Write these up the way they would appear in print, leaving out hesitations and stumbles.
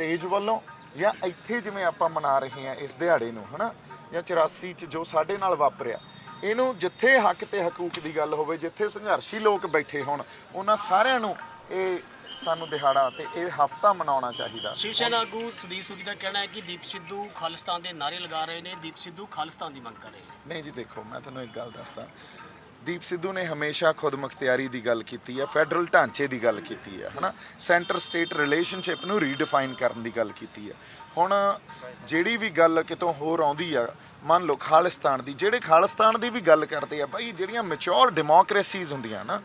ਅੰਗਰੇਜ਼ ਵੱਲੋਂ ਜਾਂ ਇੱਥੇ ਜਿਵੇਂ ਆਪਾਂ ਮਨਾ ਰਹੇ ਹਾਂ ਇਸ ਦਿਹਾੜੇ ਨੂੰ, ਹੈ ਨਾ, ਜਾਂ 84 'ਚ ਜੋ ਸਾਡੇ ਨਾਲ ਵਾਪਰਿਆ, ਇਹਨੂੰ ਜਿੱਥੇ ਹੱਕ ਤੇ ਹਕੂਕ ਦੀ ਗੱਲ ਹੋਵੇ, ਜਿੱਥੇ ਸੰਘਰਸ਼ੀ ਲੋਕ ਬੈਠੇ ਹੋਣ, ਉਹਨਾਂ ਸਾਰਿਆਂ ਨੂੰ ਇਹ ਸਾਨੂੰ ਦਿਹਾੜਾ ਤੇ ਇਹ ਹਫ਼ਤਾ ਮਨਾਉਣਾ ਚਾਹੀਦਾ। ਸ਼ਿਵ ਸੈਨਾ ਆਗੂ ਸੁਦੀਪ ਸੂਦੀ ਦਾ ਕਹਿਣਾ ਹੈ ਕਿ ਦੀਪ ਸਿੱਧੂ ਖਾਲਿਸਤਾਨ ਦੇ ਨਾਅਰੇ ਲਗਾ ਰਹੇ ਨੇ, ਦੀਪ ਸਿੱਧੂ ਖਾਲਿਸਤਾਨ ਦੀ ਮੰਗ ਕਰ ਰਹੇ ਨੇ। ਨਹੀਂ ਜੀ, ਦੇਖੋ ਮੈਂ ਤੁਹਾਨੂੰ ਇੱਕ ਗੱਲ ਦੱਸਦਾ, ਦੀਪ ਸਿੱਧੂ ਨੇ ਹਮੇਸ਼ਾ ਖੁਦ ਮੁਖਤਿਆਰੀ ਦੀ ਗੱਲ ਕੀਤੀ ਹੈ, ਫੈਡਰਲ ਢਾਂਚੇ ਦੀ ਗੱਲ ਕੀਤੀ ਹੈ, ਹੈ ਨਾ, ਸੈਂਟਰ ਸਟੇਟ ਰਿਲੇਸ਼ਨਸ਼ਿਪ ਨੂੰ ਰੀਡਿਫਾਈਨ ਕਰਨ ਦੀ ਗੱਲ ਕੀਤੀ ਹੈ। ਹੁਣ ਜਿਹੜੀ ਵੀ ਗੱਲ ਕਿਤੋਂ ਹੋਰ ਆਉਂਦੀ ਆ, ਮੰਨ ਲਓ ਖਾਲਿਸਤਾਨ ਦੀ, ਜਿਹੜੇ ਖਾਲਿਸਤਾਨ ਦੀ ਵੀ ਗੱਲ ਕਰਦੇ ਆ ਬਾਈ, ਜਿਹੜੀਆਂ ਮੈਚੋਰ ਡੈਮੋਕ੍ਰੇਸੀਜ਼ ਹੁੰਦੀਆਂ ਨਾ,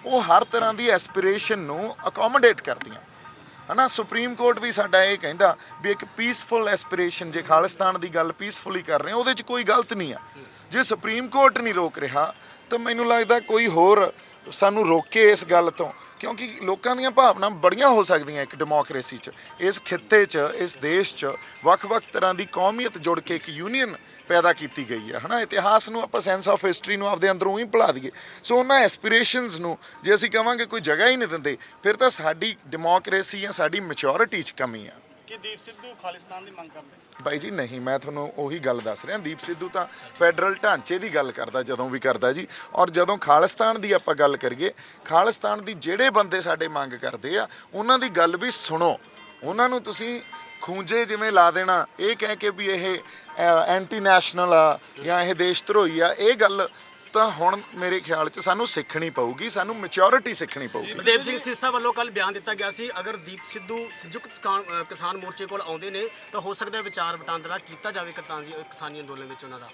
ਉਹ ਹਰ ਤਰ੍ਹਾਂ ਦੀ ਐਸਪੀਰੇਸ਼ਨ ਨੂੰ ਅਕੋਮੋਡੇਟ ਕਰਦੀਆਂ, ਹੈ ਨਾ। ਸੁਪਰੀਮ ਕੋਰਟ ਵੀ ਸਾਡਾ ਇਹ ਕਹਿੰਦਾ ਵੀ ਇੱਕ ਪੀਸਫੁਲ ਐਸਪੀਰੇਸ਼ਨ, ਜੇ ਖਾਲਿਸਤਾਨ ਦੀ ਗੱਲ ਪੀਸਫੁਲੀ ਕਰ ਰਹੇ ਉਹਦੇ 'ਚ ਕੋਈ ਗਲਤ ਨਹੀਂ ਆ। ਜੇ ਸੁਪਰੀਮ ਕੋਰਟ ਨਹੀਂ ਰੋਕ ਰਿਹਾ ਤਾਂ ਮੈਨੂੰ ਲੱਗਦਾ ਕੋਈ ਹੋਰ ਸਾਨੂੰ ਰੋਕੇ ਇਸ ਗੱਲ ਤੋਂ, ਕਿਉਂਕਿ ਲੋਕਾਂ ਦੀਆਂ ਭਾਵਨਾ ਬੜੀਆਂ ਹੋ ਸਕਦੀਆਂ ਇੱਕ ਡੈਮੋਕ੍ਰੇਸੀ 'ਚ। ਇਸ ਖਿੱਤੇ 'ਚ, ਇਸ ਦੇਸ਼ 'ਚ ਵੱਖ-ਵੱਖ ਤਰ੍ਹਾਂ ਦੀ ਕੌਮੀਅਤ ਜੁੜ ਕੇ ਇੱਕ ਯੂਨੀਅਨ ਪੈਦਾ ਕੀਤੀ ਗਈ ਹੈ, ਹੈ ਨਾ। ਇਤਿਹਾਸ ਨੂੰ ਆਪਾਂ ਸੈਂਸ ਆਫ ਹਿਸਟਰੀ ਨੂੰ ਆਪਦੇ ਅੰਦਰੋਂ ਹੀ ਭੁਲਾ ਦਈਏ। ਸੋ ਉਹਨਾਂ ਐਸਪੀਰੇਸ਼ਨਸ ਨੂੰ ਜੇ ਅਸੀਂ ਕਹਾਂਗੇ ਕੋਈ ਜਗ੍ਹਾ ਹੀ ਨਹੀਂ ਦਿੰਦੇ, ਫਿਰ ਤਾਂ ਸਾਡੀ ਡੈਮੋਕ੍ਰੇਸੀ ਜਾਂ ਸਾਡੀ ਮੈਚੋਰਿਟੀ 'ਚ ਕਮੀ ਆ। ਕਿ ਦੀਪ ਸਿੱਧੂ ਖਾਲਿਸਤਾਨ ਦੀ ਮੰਗ ਕਰਦੇ? ਬਾਈ ਜੀ ਨਹੀਂ, ਮੈਂ ਤੁਹਾਨੂੰ ਉਹੀ ਗੱਲ ਦੱਸ ਰਿਹਾ, ਦੀਪ ਸਿੱਧੂ ਤਾਂ ਫੈਡਰਲ ਢਾਂਚੇ ਦੀ ਗੱਲ ਕਰਦਾ ਜਦੋਂ ਵੀ ਕਰਦਾ ਜੀ। ਔਰ ਜਦੋਂ ਖਾਲਿਸਤਾਨ ਦੀ ਆਪਾਂ ਗੱਲ ਕਰੀਏ, ਖਾਲਿਸਤਾਨ ਦੀ ਜਿਹੜੇ ਬੰਦੇ ਸਾਡੇ ਮੰਗ ਕਰਦੇ ਆ ਉਹਨਾਂ ਦੀ ਗੱਲ ਵੀ ਸੁਣੋ। ਉਹਨਾਂ ਨੂੰ ਤੁਸੀਂ ਖੂੰਜੇ ਜਿਵੇਂ ਲਾ ਦੇਣਾ ਇਹ ਕਹਿ ਕੇ ਵੀ ਇਹ ਐਂਟੀ ਨੈਸ਼ਨਲ ਆ ਜਾਂ ਇਹ ਦੇਸ਼ ਧਰੋਹੀ ਆ, ਇਹ ਗੱਲ ਤਾਂ ਹੁਣ ਮੇਰੇ ਖਿਆਲ 'ਚ ਸਾਨੂੰ ਸਿੱਖਣੀ ਪਊਗੀ, ਸਾਨੂੰ ਮੈਚੋਰਿਟੀ ਸਿੱਖਣੀ ਪਊਗੀ। ਬਲਦੇਵ ਸਿੰਘ ਸਿਰਸਾ ਵੱਲੋਂ ਕੱਲ ਬਿਆਨ ਦਿੱਤਾ ਗਿਆ ਸੀ, ਅਗਰ ਦੀਪ ਸਿੱਧੂ ਸੰਯੁਕਤ ਕਿਸਾਨ ਮੋਰਚੇ ਕੋਲ ਆਉਂਦੇ ਨੇ ਤਾਂ ਹੋ ਸਕਦਾ ਵਿਚਾਰ ਵਟਾਂਦਰਾ ਕੀਤਾ ਜਾਵੇ ਕਿਸਾਨੀ ਅੰਦੋਲਨ ਵਿੱਚ ਉਹਨਾਂ ਦਾ।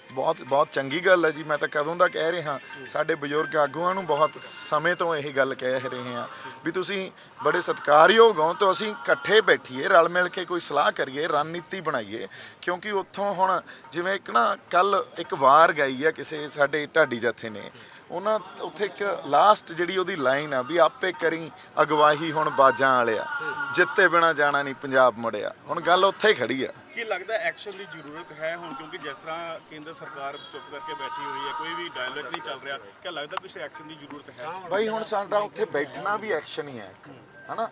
ਬਹੁਤ ਚੰਗੀ ਗੱਲ ਹੈ ਜੀ। ਮੈਂ ਤਾਂ ਕਦੋਂ ਦਾ ਕਹਿ ਰਿਹਾ, ਸਾਡੇ ਬਜ਼ੁਰਗ ਆਗੂਆਂ ਨੂੰ ਬਹੁਤ ਸਮੇਂ ਤੋਂ ਇਹ ਗੱਲ ਕਹਿ ਰਹੇ ਹਾਂ ਵੀ ਤੁਸੀਂ ਬੜੇ ਸਤਿਕਾਰਯੋਗ ਹੋ, ਤਾਂ ਅਸੀਂ ਇਕੱਠੇ ਬੈਠੀਏ, ਰਲ ਮਿਲ ਕੇ ਕੋਈ ਸਲਾਹ ਕਰੀਏ, ਰਣਨੀਤੀ ਬਣਾਈਏ। ਕਿਉਂਕਿ ਉੱਥੋਂ ਹੁਣ ਜਿਵੇਂ ਇੱਕ ਨਾ ਕੱਲ ਇੱਕ ਵਾਰ ਗਈ ਆ ਕਿਸੇ ਸਾਡੇ ਢਾਡੀ ਜਥੇ ਨੇ, ਉਹਨਾਂ ਉੱਥੇ ਇੱਕ ਲਾਸਟ ਜਿਹੜੀ ਉਹਦੀ ਲਾਈਨ ਆ ਵੀ ਆਪੇ ਕਰੀ ਅਗਵਾਈ ਹੁਣ ਬਾਜਾਂ ਵਾਲਿਆ, ਜਿੱਤੇ ਬਿਨਾ ਜਾਣਾ ਨਹੀਂ ਪੰਜਾਬ ਮੁੜਿਆ। ਹੁਣ ਗੱਲ ਉੱਥੇ ਹੀ ਖੜੀ ਆ। ਕੀ ਲੱਗਦਾ ਐਕਸ਼ਨ ਦੀ ਜ਼ਰੂਰਤ ਹੈ ਹੁਣ, ਕਿਉਂਕਿ ਜਿਸ ਤਰ੍ਹਾਂ ਕੇਂਦਰ ਸਰਕਾਰ ਚੁੱਪ ਕਰਕੇ ਬੈਠੀ ਹੋਈ ਹੈ, ਕੋਈ ਵੀ ਡਾਇਲੋਗ ਨਹੀਂ ਚੱਲ ਰਿਹਾ, ਕੀ ਲੱਗਦਾ ਕਿਸੇ ਐਕਸ਼ਨ ਦੀ ਜ਼ਰੂਰਤ ਹੈ? ਬਾਈ ਹੁਣ ਸਾਡਾ ਉੱਥੇ ਬੈਠਣਾ ਵੀ ਐਕਸ਼ਨ ਹੀ ਹੈ, ਹੈ ਨਾ।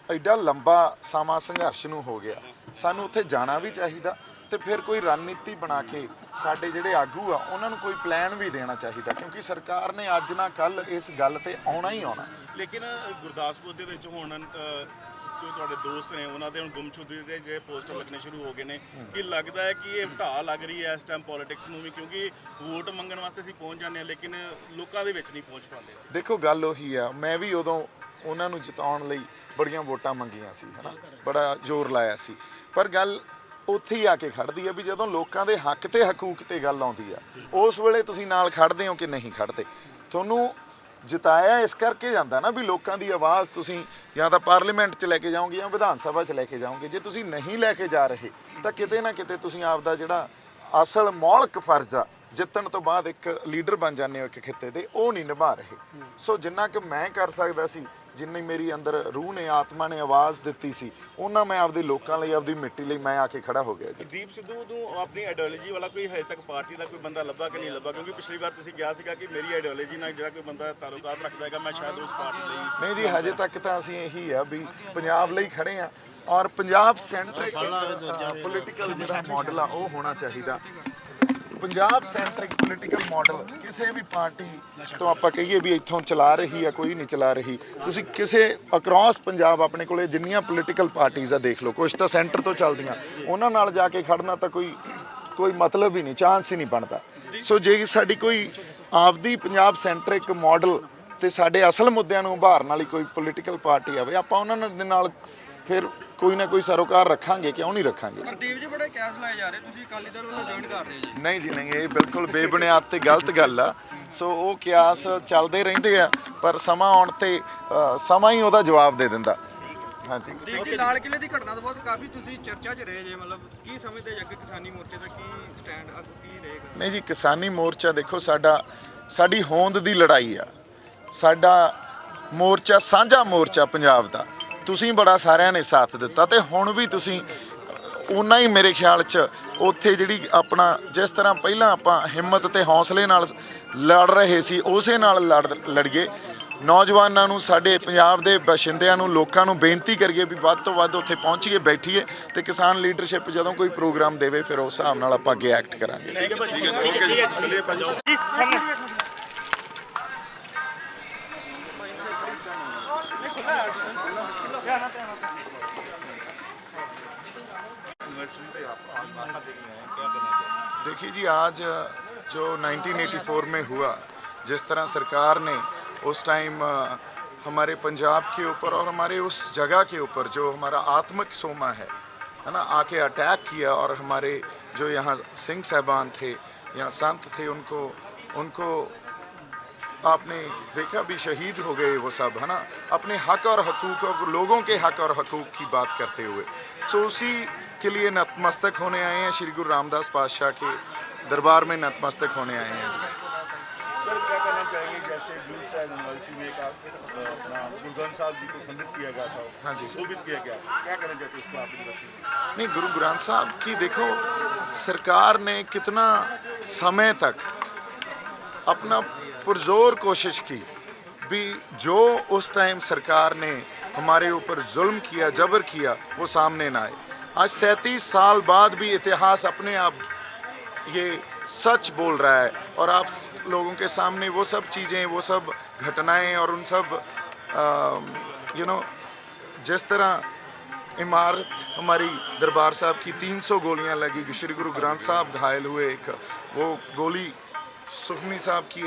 ਐਡਾ ਲੰਬਾ ਸਮਾਂ ਸੰਘਰਸ਼ ਨੂੰ ਹੋ ਗਿਆ, ਸਾਨੂੰ ਉੱਥੇ ਜਾਣਾ ਵੀ ਚਾਹੀਦਾ ਤੇ ਫਿਰ ਕੋਈ ਰਣਨੀਤੀ ਬਣਾ ਕੇ ਸਾਡੇ ਜਿਹੜੇ ਆਗੂ ਆ ਉਹਨਾਂ ਨੂੰ ਕੋਈ ਪਲਾਨ ਵੀ ਦੇਣਾ ਚਾਹੀਦਾ, ਕਿਉਂਕਿ ਸਰਕਾਰ ਨੇ ਅੱਜ ਨਾ ਕੱਲ ਇਸ ਗੱਲ ਤੇ ਆਉਣਾ ਹੀ ਆਉਣਾ। ਲੇਕਿਨ ਗੁਰਦਾਸਪੁਰ ਦੇ ਵਿੱਚ ਹੁਣ ਜੋ ਤੁਹਾਡੇ ਦੋਸਤ ਨੇ ਉਹਨਾਂ ਦੇ ਹੁਣ ਗੁੰਮਸ਼ੁਦਗੀ ਦੇ ਜਿਹੜੇ ਪੋਸਟਰ ਲੱਗਣੇ ਸ਼ੁਰੂ ਹੋ ਗਏ ਨੇ, ਕੀ ਲੱਗਦਾ ਹੈ ਕਿ ਇਹ ਢਾਹ ਲੱਗ ਰਹੀ ਹੈ ਇਸ ਟਾਈਮ ਪੋਲਿਟਿਕਸ ਨੂੰ ਵੀ, ਕਿਉਂਕਿ ਵੋਟ ਮੰਗਣ ਵਾਸਤੇ ਅਸੀਂ ਪਹੁੰਚ ਜਾਂਦੇ ਹਾਂ ਲੇਕਿਨ ਲੋਕਾਂ ਦੇ ਵਿੱਚ ਨਹੀਂ ਪਹੁੰਚ ਪਾਉਂਦੇ? ਦੇਖੋ ਗੱਲ ਉਹੀ ਆ, ਮੈਂ ਵੀ ਉਦੋਂ ਉਹਨਾਂ ਨੂੰ ਜਿਤਾਉਣ ਲਈ ਬੜੀਆਂ ਵੋਟਾਂ ਮੰਗੀਆਂ ਸੀ, ਹੈ ਨਾ, ਬੜਾ ਜ਼ੋਰ ਲਾਇਆ ਸੀ, ਪਰ ਗੱਲ ਉੱਥੇ ਹੀ ਆ ਕੇ ਖੜਦੀ ਆ ਵੀ ਜਦੋਂ ਲੋਕਾਂ ਦੇ ਹੱਕ ਤੇ ਹਕੂਕ ਤੇ ਗੱਲ ਆਉਂਦੀ ਆ, ਉਸ ਵੇਲੇ ਤੁਸੀਂ ਨਾਲ ਖੜਦੇ ਹੋ ਕਿ ਨਹੀਂ ਖੜਦੇ। ਤੁਹਾਨੂੰ ਜਿਤਾਇਆ ਇਸ ਕਰਕੇ ਜਾਂਦਾ ਨਾ ਵੀ ਲੋਕਾਂ ਦੀ ਆਵਾਜ਼ ਤੁਸੀਂ ਜਾਂ ਤਾਂ ਪਾਰਲੀਮੈਂਟ 'ਚ ਲੈ ਕੇ ਜਾਓਗੇ ਜਾਂ ਵਿਧਾਨ ਸਭਾ 'ਚ ਲੈ ਕੇ ਜਾਓਗੇ। ਜੇ ਤੁਸੀਂ ਨਹੀਂ ਲੈ ਕੇ ਜਾ ਰਹੇ ਤਾਂ ਕਿਤੇ ਨਾ ਕਿਤੇ ਤੁਸੀਂ ਆਪਦਾ ਜਿਹੜਾ ਅਸਲ ਮੌਲਿਕ ਫਰਜ਼ ਆ ਜਿੱਤਣ ਤੋਂ ਬਾਅਦ ਇੱਕ ਲੀਡਰ ਬਣ ਜਾਂਦੇ ਹੋ ਇੱਕ ਖਿੱਤੇ ਦੇ, ਉਹ ਨਹੀਂ ਨਿਭਾ ਰਹੇ। ਸੋ ਜਿੰਨਾ ਕਿ ਮੈਂ ਕਰ ਸਕਦਾ ਸੀ, ਜਿੰਨੀ ਮੇਰੀ ਅੰਦਰ ਰੂਹ ਨੇ, ਆਤਮਾ ਨੇ ਆਵਾਜ਼ ਦਿੱਤੀ ਸੀ, ਉਹਨਾਂ ਮੈਂ ਆਪਦੇ ਲੋਕਾਂ ਲਈ, ਆਪਦੀ ਮਿੱਟੀ ਲਈ ਮੈਂ ਆ ਕੇ ਖੜਾ ਹੋ ਗਿਆ ਜੀ। ਦੀਪ ਸਿੱਧੂ ਨੂੰ ਆਪਣੀ ਆਈਡੀਓਲੋਜੀ ਵਾਲਾ ਕੋਈ ਹਜੇ ਤੱਕ ਪਾਰਟੀ ਦਾ ਕੋਈ ਬੰਦਾ ਲੱਭਾ ਕਿ ਨਹੀਂ ਲੱਭਾ? ਕਿਉਂਕਿ ਪਿਛਲੀ ਵਾਰ ਤੁਸੀਂ ਕਿਹਾ ਸੀਗਾ ਕਿ ਮੇਰੀ ਆਈਡੀਓਲੋਜੀ ਨਾਲ ਜਿਹੜਾ ਕੋਈ ਬੰਦਾ ਤਾਲੁਕਾਤ ਰੱਖਦਾ ਹੈਗਾ ਮੈਂ ਸ਼ਾਇਦ ਉਸ ਪਾਰਟੀ ਲਈ। ਨਹੀਂ ਜੀ, ਹਜੇ ਤੱਕ ਤਾਂ ਅਸੀਂ ਇਹੀ ਆ ਵੀ ਪੰਜਾਬ ਲਈ ਖੜੇ ਆ, ਔਰ ਪੰਜਾਬ ਸੈਂਟਰਿਕ ਪੋਲੀਟੀਕਲ ਜਿਹੜਾ ਮਾਡਲ ਆ ਉਹ ਹੋਣਾ ਚਾਹੀਦਾ। ਪੰਜਾਬ ਸੈਂਟਰਿਕ ਪੋਲੀਟੀਕਲ ਮਾਡਲ ਕਿਸੇ ਵੀ ਪਾਰਟੀ ਤੋਂ ਆਪਾਂ ਕਹੀਏ ਵੀ ਇੱਥੋਂ ਚਲਾ ਰਹੀ ਆ, ਕੋਈ ਨਹੀਂ ਚਲਾ ਰਹੀ। ਤੁਸੀਂ ਕਿਸੇ ਅਕ੍ਰੋਸ ਪੰਜਾਬ ਆਪਣੇ ਕੋਲੇ ਜਿੰਨੀਆਂ ਪੋਲੀਟੀਕਲ ਪਾਰਟੀਜ਼ ਆ ਦੇਖ ਲਓ, ਕੁਛ ਤਾਂ ਸੈਂਟਰ ਤੋਂ ਚੱਲਦੀਆਂ, ਉਹਨਾਂ ਨਾਲ ਜਾ ਕੇ ਖੜਨਾ ਤਾਂ ਕੋਈ ਮਤਲਬ ਹੀ ਨਹੀਂ, ਚਾਂਸ ਹੀ ਨਹੀਂ ਬਣਦਾ। ਸੋ ਜੇ ਸਾਡੀ ਕੋਈ ਆਪਦੀ ਪੰਜਾਬ ਸੈਂਟਰਿਕ ਮਾਡਲ ਤੇ ਸਾਡੇ ਅਸਲ ਮੁੱਦਿਆਂ ਨੂੰ ਉਭਾਰਨ ਵਾਲੀ ਕੋਈ ਪੋਲੀਟੀਕਲ ਪਾਰਟੀ ਆਵੇ, ਆਪਾਂ ਉਹਨਾਂ ਦੇ ਨਾਲ ਫਿਰ ਕੋਈ ਨਾ ਕੋਈ ਸਰੋਕਾਰ ਰੱਖਾਂਗੇ, ਕਿਉਂ ਨਹੀਂ ਰੱਖਾਂਗੇ। ਪ੍ਰਦੀਪ ਜੀ ਬੜੇ ਕੈਸ ਲਾਏ ਜਾ ਰਹੇ, ਤੁਸੀਂ ਅਕਾਲੀ ਦਲ ਵੱਲੋਂ ਜੁਆਇਨ ਕਰ ਰਹੇ ਜੀ? ਨਹੀਂ ਜੀ ਨਹੀਂ, ਇਹ ਬਿਲਕੁਲ ਬੇਬੁਨਿਆਦ ਤੇ ਗਲਤ ਗੱਲ ਆ। ਸੋ ਉਹ ਕਿਆਸ ਚੱਲਦੇ ਰਹਿੰਦੇ ਆ, ਪਰ ਸਮਾਂ ਆਉਣ ਤੇ ਸਮਾਂ ਹੀ ਉਹਦਾ ਜਵਾਬ ਦੇ ਦਿੰਦਾ। ਹਾਂਜੀ, ਪ੍ਰਦੀਪ ਜੀ ਲਾਲ ਕਿਲੇ ਦੀ ਘਟਨਾ ਤੋਂ ਬਾਅਦ ਕਾਫੀ ਤੁਸੀਂ ਚਰਚਾ 'ਚ ਰਹੇ ਜੇ, ਮਤਲਬ ਕੀ ਸਮਝਦੇ ਜੇ ਅੱਗੇ ਕਿਸਾਨੀ ਮੋਰਚੇ ਦਾ ਕੀ ਸਟੈਂਡ ਕੀ ਰਹੇਗਾ? ਨਹੀਂ ਜੀ, ਕਿਸਾਨੀ ਮੋਰਚਾ ਦੇਖੋ ਸਾਡੀ ਹੋਂਦ ਦੀ ਲੜਾਈ ਆ, ਸਾਡਾ ਮੋਰਚਾ ਸਾਂਝਾ ਮੋਰਚਾ ਪੰਜਾਬ ਦਾ। ਤੁਸੀਂ ਬੜਾ ਸਾਰਿਆਂ ਨੇ ਸਾਥ ਦਿੱਤਾ ਤੇ ਹੁਣ ਵੀ ਤੁਸੀਂ ਉਨਾ ਹੀ ਮੇਰੇ ਖਿਆਲ 'ਚ ਉੱਥੇ ਜਿਹੜੀ ਆਪਣਾ ਜਿਸ ਤਰ੍ਹਾਂ ਪਹਿਲਾਂ ਆਪਾਂ ਹਿੰਮਤ ਤੇ ਹੌਸਲੇ ਨਾਲ ਲੜ ਰਹੇ ਸੀ ਉਸੇ ਨਾਲ ਲੜੀਏ। ਨੌਜਵਾਨਾਂ ਨੂੰ, ਸਾਡੇ ਪੰਜਾਬ ਦੇ ਬਾਸ਼ਿੰਦਿਆਂ ਨੂੰ, ਲੋਕਾਂ ਨੂੰ ਬੇਨਤੀ ਕਰੀਏ ਵੀ ਵੱਧ ਤੋਂ ਵੱਧ ਉੱਥੇ ਪਹੁੰਚੀਏ, ਬੈਠੀਏ ਤੇ ਕਿਸਾਨ ਲੀਡਰਸ਼ਿਪ ਜਦੋਂ ਕੋਈ ਪ੍ਰੋਗਰਾਮ ਦੇਵੇ ਫਿਰ ਉਸ ਹਿਸਾਬ ਨਾਲ ਆਪਾਂ ਅੱਗੇ ਐਕਟ ਕਰਾਂਗੇ। देखिए जी, आज जो 1984 में हुआ, जिस तरह सरकार ने उस टाइम हमारे पंजाब के ऊपर और हमारे उस जगह के ऊपर जो हमारा आत्मिक सोमा है ना, आके अटैक किया और हमारे जो यहाँ सिंह साहबान थे, यहाँ संत थे, उनको आपने देखा भी शहीद हो गए वो सब, है ना, अपने हक और हकूक़ और लोगों के हक और हकूक़ की बात करते हुए। सो उसी के लिए नतमस्तक होने आए हैं, श्री गुरु रामदास पातशाह के दरबार में नतमस्तक होने आए हैं। सर क्या कहना चाहेंगे, जैसे ब्लू स्टार यूनिवर्सिटी में अपना गुरु ग्रंथ साहब जी को खंडित किया गया था, हाँ जी, शोभित किया गया, क्या कहना चाहते हैं उसको आप यूनिवर्सिटी? नहीं, गुरु ग्रंथ साहब की देखो सरकार ने कितना समय तक अपना पुरजोर कोशिश की भी, जो उस टाइम सरकार ने हमारे ऊपर जुल्म किया, जबर किया, वो सामने ना आए। आज 37 साल बाद भी इतिहास अपने आप ये सच बोल रहा है और आप लोगों के सामने वो सब चीज़ें, वो सब घटनाएं और उन सब जिस तरह इमारत हमारी दरबार साहब की 300 गोलियां लगी, श्री गुरु ग्रंथ साहब घायल हुए, एक वो गोली सुखमी साहब की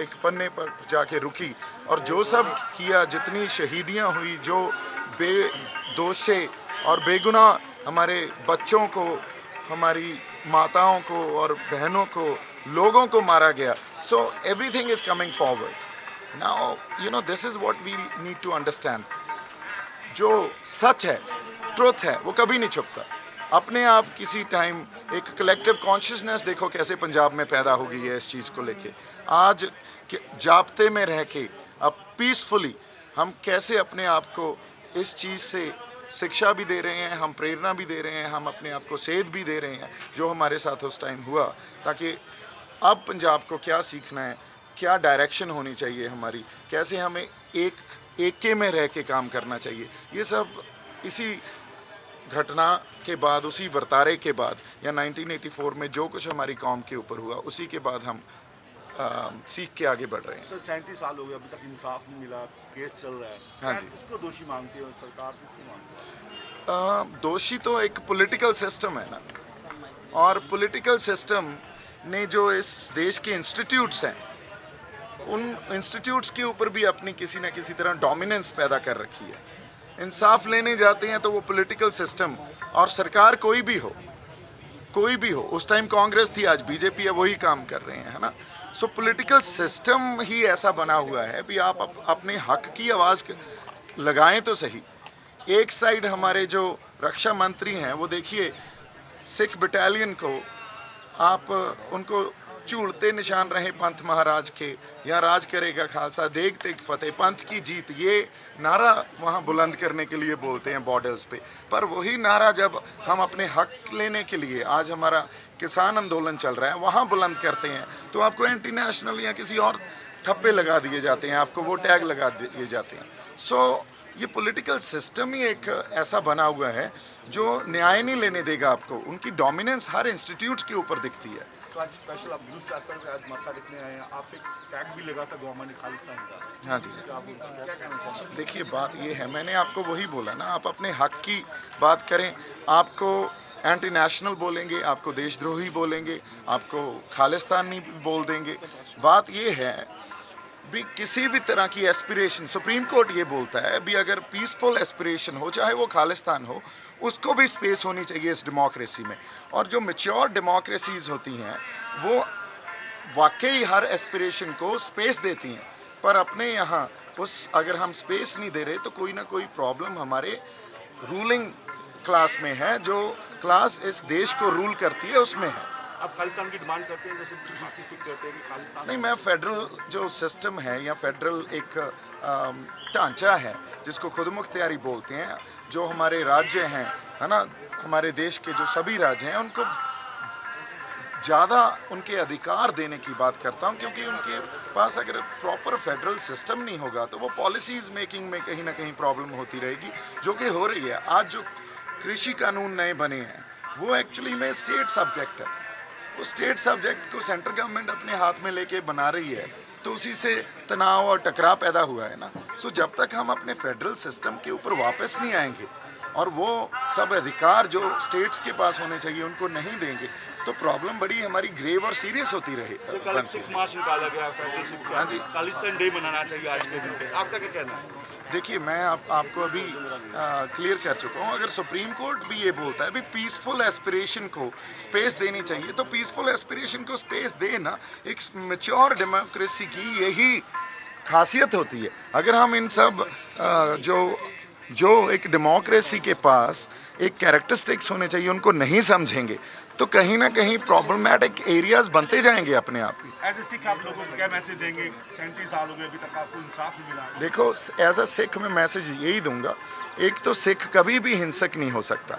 एक पन्ने पर जाके रुकी, और जो सब किया, जितनी शहीदियां हुई, जो बेदोषे और बेगुनाह हमारे बच्चों को, हमारी माताओं को और बहनों को, लोगों को मारा गया। So everything is coming forward now, this is what we need to understand. जो सच है, ट्रुथ है, वो कभी नहीं छुपता। अपने आप किसी टाइम एक कलेक्टिव कॉन्शियसनेस देखो कैसे पंजाब में पैदा हो गई है इस चीज़ को लेके। आज जाब्ते में रह के अब पीसफुली हम कैसे अपने आप को इस चीज़ से शिक्षा भी दे रहे हैं, हम प्रेरणा भी दे रहे हैं, हम अपने आप को सेध भी दे रहे हैं जो हमारे साथ उस टाइम हुआ, ताकि अब पंजाब को क्या सीखना है, क्या डायरेक्शन होनी चाहिए हमारी, कैसे हमें एके में रह के काम करना चाहिए। ये सब इसी घटना के बाद, उसी वर्तारे के बाद, या 1984 में जो कुछ हमारी कौम के ऊपर हुआ, उसी के बाद हम सीख के आगे बढ़ रहे हैं। सर 37 साल हो गए, अभी तक इंसाफ नहीं मिला, केस चल रहा है। हाँ जी। किसको दोषी मानती है सरकार, किसको मानती है? दोषी तो एक पॉलिटिकल सिस्टम है ना, और पॉलिटिकल सिस्टम ने जो इस देश के इंस्टीट्यूट्स हैं, उन इंस्टीट्यूट्स के ऊपर भी अपनी किसी न किसी तरह डोमिनेंस पैदा कर रखी है। इंसाफ लेने जाते हैं तो वो पॉलिटिकल सिस्टम और सरकार कोई भी हो, उस टाइम कांग्रेस थी, आज बीजेपी है, वही काम कर रहे हैं, है ना। सो पॉलिटिकल सिस्टम ही ऐसा बना हुआ है भी आप अपने हक की आवाज़ लगाएं तो सही। एक साइड हमारे जो रक्षा मंत्री हैं, वो देखिए सिख बटालियन को आप उनको झूलते निशान रहे पंथ महाराज के, या राज करेगा खालसा, देग तेग फतेह, पंथ की जीत, ये नारा वहाँ बुलंद करने के लिए बोलते हैं बॉर्डर्स पे। पर वही नारा जब हम अपने हक लेने के लिए, आज हमारा किसान आंदोलन चल रहा है, वहाँ बुलंद करते हैं, तो आपको एंटी नेशनल या किसी और ठप्पे लगा दिए जाते हैं, आपको वो टैग लगा दिए जाते हैं। सो ये पॉलिटिकल सिस्टम ही एक ऐसा बना हुआ है जो न्याय नहीं लेने देगा आपको। उनकी डोमिनेंस हर इंस्टीट्यूट के ऊपर दिखती है। तो आज स्पेशल आप ब्लू स्टार पर आज मत्था देखने आए हैं, आप एक टैग भी लगा था गवर्नमेंट खालिस्तान का। हाँ जी, तो आप क्या कहना चाहते हैं? देखिए बात ये है, मैंने आपको वही बोला ना, आप अपने हक की बात करें, आपको एंटी नेशनल बोलेंगे, आपको देशद्रोही बोलेंगे, आपको खालिस्तानी बोल देंगे। बात ये है भी किसी भी तरह की एस्पिरेशन, सुप्रीम कोर्ट ये बोलता है भी अगर पीसफुल एस्पिरेशन हो, चाहे वो खालिस्तान हो, उसको भी स्पेस होनी चाहिए इस डेमोक्रेसी में। और जो मैच्योर डेमोक्रेसीज होती हैं वो वाकई हर एस्पिरेशन को स्पेस देती हैं, पर अपने यहाँ उस अगर हम स्पेस नहीं दे रहे तो कोई ना कोई प्रॉब्लम हमारे रूलिंग क्लास में है, जो क्लास इस देश को रूल करती है उसमें है। आप खालिस्तान की डिमांड करते हैं जैसे बाकी सिख कहते हैं कि खालिस्तान नहीं, मैं फेडरल जो सिस्टम है या फेडरल एक ढांचा है जिसको खुद मुख्तियारी बोलते हैं, जो हमारे राज्य हैं, है ना, हमारे देश के जो सभी राज्य हैं, उनको ज़्यादा उनके अधिकार देने की बात करता हूँ, क्योंकि उनके पास अगर प्रॉपर फेडरल सिस्टम नहीं होगा तो वो पॉलिसीज़ मेकिंग में कहीं ना कहीं प्रॉब्लम होती रहेगी, जो कि हो रही है। आज जो कृषि कानून नए बने हैं वो एक्चुअली में स्टेट सब्जेक्ट है। उस स्टेट सब्जेक्ट को सेंट्रल गवर्नमेंट अपने हाथ में लेके बना रही है, तो उसी से तनाव और टकराव पैदा हुआ है ना। सो जब तक हम अपने फेडरल सिस्टम के ऊपर वापस नहीं आएंगे और वो सब अधिकार जो स्टेट्स के पास होने चाहिए उनको नहीं देंगे, तो प्रॉब्लम बड़ी हमारी ग्रेव और सीरियस होती रहे। कल सुख मास निकाला गया, फेडरल हाँ जी, खालिस्तान डे मनाना चाहिए आज के दिन पे, आपका क्या कहना है? देखिए मैं आपको अभी क्लियर कर चुका हूँ। अगर सुप्रीम कोर्ट भी ये बोलता है भी पीसफुल एस्पिरेशन को स्पेस देनी चाहिए, तो पीसफुल एस्पिरेशन को स्पेस दे ना। एक मैच्योर डेमोक्रेसी की यही खासियत होती है। अगर हम इन सब जो एक डेमोक्रेसी के पास एक कैरेक्टरिस्टिक्स होने चाहिए उनको नहीं समझेंगे, तो कहीं ना कहीं प्रॉब्लमैटिक एरियाज बनते जाएंगे अपने आप ही। एज ए सिख आप लोगों को क्या मैसेज देंगे? 37 साल हो गए, अभी तक आपको इंसाफ नहीं मिला। देखो, एज अ सिख मैं मैसेज यही दूंगा, एक तो सिख कभी भी हिंसक नहीं हो सकता।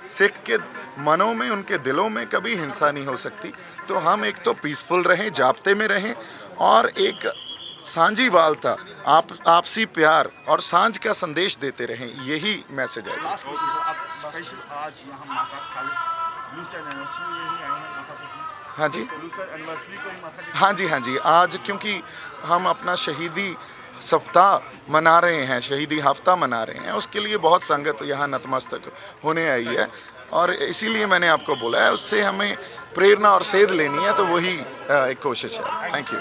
सिख के मनों में, उनके दिलों में कभी हिंसा नहीं हो सकती। तो हम एक तो पीसफुल रहें, जाब्ते में रहें, और एक साझीवालता, आपसी प्यार और सांझ का संदेश देते रहें, यही मैसेज है। लास्ट क्वेश्चन सर, आप स्पेशल आज यहाँ माता खाली लूसर एनिवर्सरी में ही आए हैं माता को? हाँ जी, लूसर एनिवर्सरी को ही माता की? हाँ जी, हाँ जी। आज क्योंकि हम अपना शहीदी सप्ताह मना रहे हैं, शहीदी हफ्ता मना रहे हैं, उसके लिए बहुत संगत यहाँ नतमस्तक होने आई है, और इसीलिए मैंने आपको बोला है उससे हमें प्रेरणा और सेध लेनी है, तो वही एक कोशिश है। Thank you.